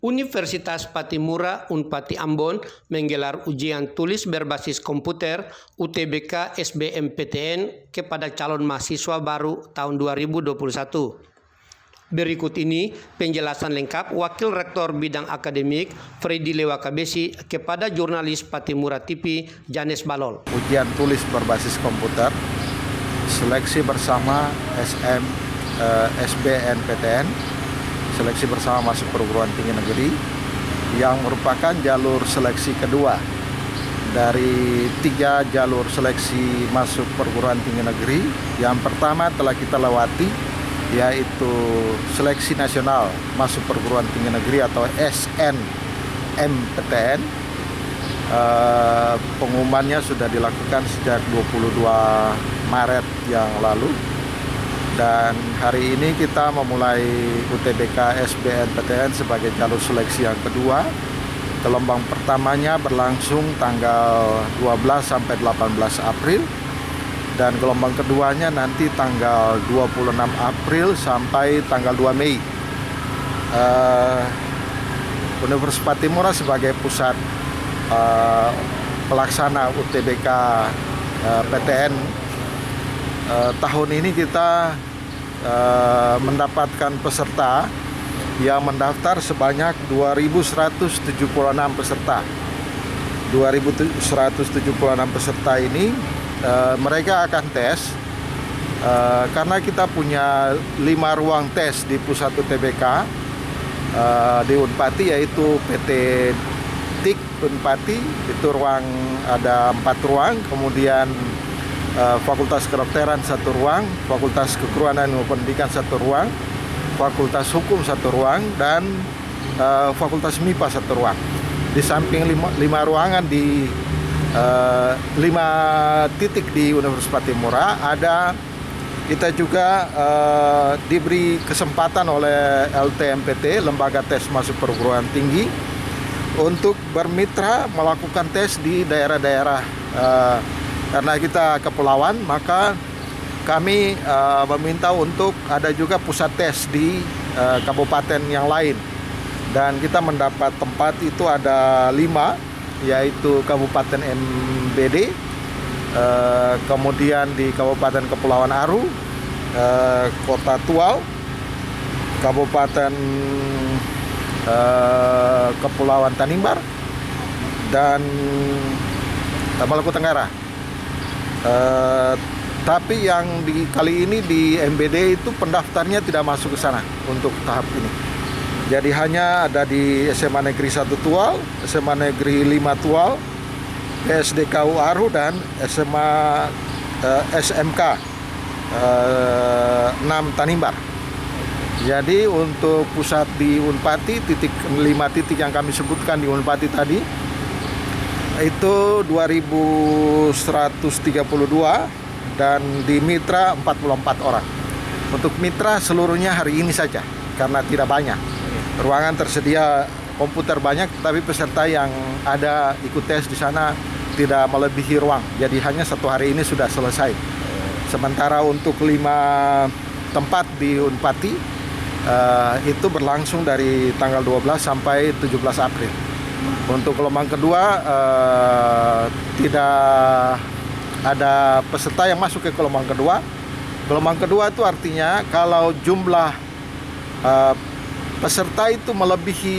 Universitas Patimura Unpati Ambon menggelar ujian tulis berbasis komputer UTBK SBMPTN kepada calon mahasiswa baru tahun 2021. Berikut ini penjelasan lengkap Wakil Rektor Bidang Akademik Freddy Lewakabesi kepada jurnalis Patimura TV Janes Balol. Ujian tulis berbasis komputer, seleksi bersama SBMPTN, seleksi bersama masuk perguruan tinggi negeri yang merupakan jalur seleksi kedua dari 3 jalur seleksi masuk perguruan tinggi negeri. Yang pertama telah kita lewati, yaitu seleksi nasional masuk perguruan tinggi negeri atau SNMPTN. Pengumumannya sudah dilakukan sejak 22 Maret yang lalu. Dan hari ini kita memulai UTBK SBMPTN sebagai jalur seleksi yang kedua. Gelombang pertamanya berlangsung tanggal 12 sampai 18 April. Dan gelombang keduanya nanti tanggal 26 April sampai tanggal 2 Mei. Universitas Patimura sebagai pusat pelaksana UTBK PTN, tahun ini kita mendapatkan peserta yang mendaftar sebanyak 2.176 peserta. 2.176 peserta ini mereka akan tes karena kita punya 5 ruang tes di pusat UTBK di Unpati, yaitu PT TIK Unpati, itu ada 4 ruang, kemudian Fakultas Kedokteran 1 ruang, Fakultas Keguruan dan Pendidikan 1 ruang, Fakultas Hukum 1 ruang, dan Fakultas MIPA 1 ruang. Di samping 5 ruangan di 5 titik di Universitas Patimura, kita juga diberi kesempatan oleh LTMPT, Lembaga Tes Masuk Perguruan Tinggi, untuk bermitra melakukan tes di daerah-daerah. Karena kita kepulauan, maka kami meminta untuk ada juga pusat tes di kabupaten yang lain. Dan kita mendapat tempat itu ada 5, yaitu Kabupaten MBD, kemudian di Kabupaten Kepulauan Aru, Kota Tual, Kabupaten Kepulauan Tanimbar, dan Maluku Tenggara. Tapi yang kali ini di MBD itu pendaftarnya tidak masuk ke sana untuk tahap ini. Jadi hanya ada di SMA Negeri 1 Tual, SMA Negeri 5 Tual, SDKU Aru, dan SMK 6 Tanimbar. Jadi untuk pusat di Unpati, 5 titik yang kami sebutkan di Unpati tadi, itu 2.132, dan di mitra 44 orang. Untuk mitra seluruhnya hari ini saja karena tidak banyak. Ruangan tersedia komputer banyak, tapi peserta yang ada ikut tes di sana tidak melebihi ruang. Jadi hanya 1 hari ini sudah selesai. Sementara untuk 5 tempat di Unpati itu berlangsung dari tanggal 12 sampai 17 April. Untuk gelombang kedua tidak ada peserta yang masuk ke gelombang kedua. Gelombang kedua itu artinya kalau jumlah peserta itu melebihi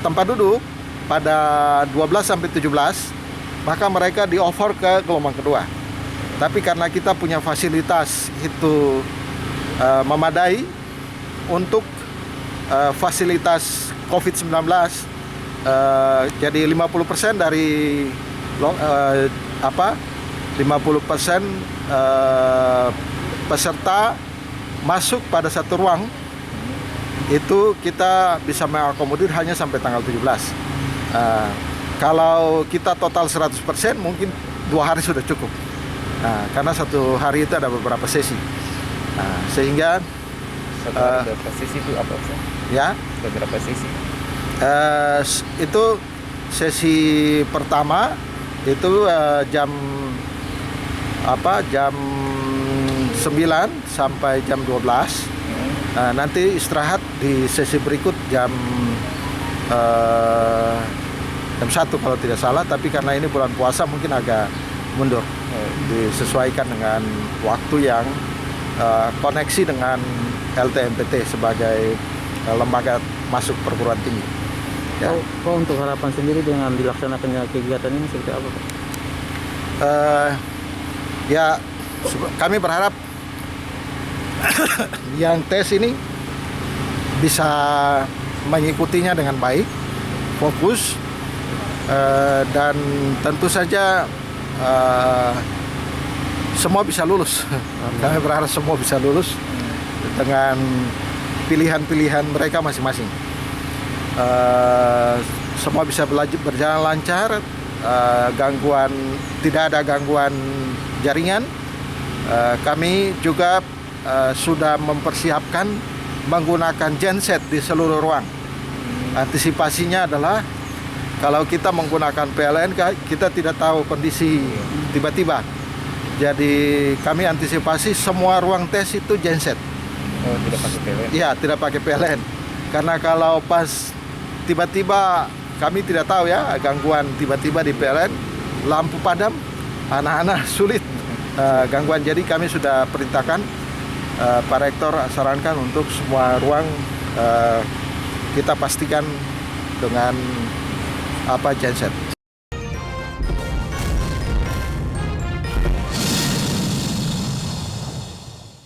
tempat duduk pada 12 sampai 17, maka mereka di-offer ke gelombang kedua. Tapi karena kita punya fasilitas itu memadai untuk fasilitas COVID-19, jadi 50% dari 50% peserta masuk pada 1 ruang, itu kita bisa mengakomodir hanya sampai tanggal 17. Kalau kita total 100%, mungkin 2 hari sudah cukup. Karena 1 hari itu ada beberapa sesi. Sehingga berapa sesi itu apa? Ya, Beberapa sesi? Itu sesi pertama itu jam 9 sampai jam 12. Nanti istirahat di sesi berikut jam 1 kalau tidak salah, tapi karena ini bulan puasa mungkin agak mundur, disesuaikan dengan waktu yang koneksi dengan LTMPT sebagai lembaga masuk perguruan tinggi. Ya. Pak, untuk harapan sendiri dengan dilaksanakannya kegiatan ini seperti apa, Pak? Ya, kami berharap yang tes ini bisa mengikutinya dengan baik, fokus, dan tentu saja semua bisa lulus. Kami berharap semua bisa lulus dengan pilihan-pilihan mereka masing-masing. Semua bisa berjalan lancar, tidak ada gangguan jaringan. Kami juga sudah mempersiapkan menggunakan genset di seluruh ruang. Antisipasinya adalah kalau kita menggunakan PLN, kita tidak tahu kondisi tiba-tiba. Jadi kami antisipasi semua ruang tes itu genset. Oh, tidak pakai PLN? Iya, tidak pakai PLN. Karena kalau pas tiba-tiba, kami tidak tahu ya, gangguan tiba-tiba di PLN, lampu padam, anak-anak sulit gangguan. Jadi kami sudah perintahkan, Pak Rektor sarankan untuk semua ruang kita pastikan dengan genset.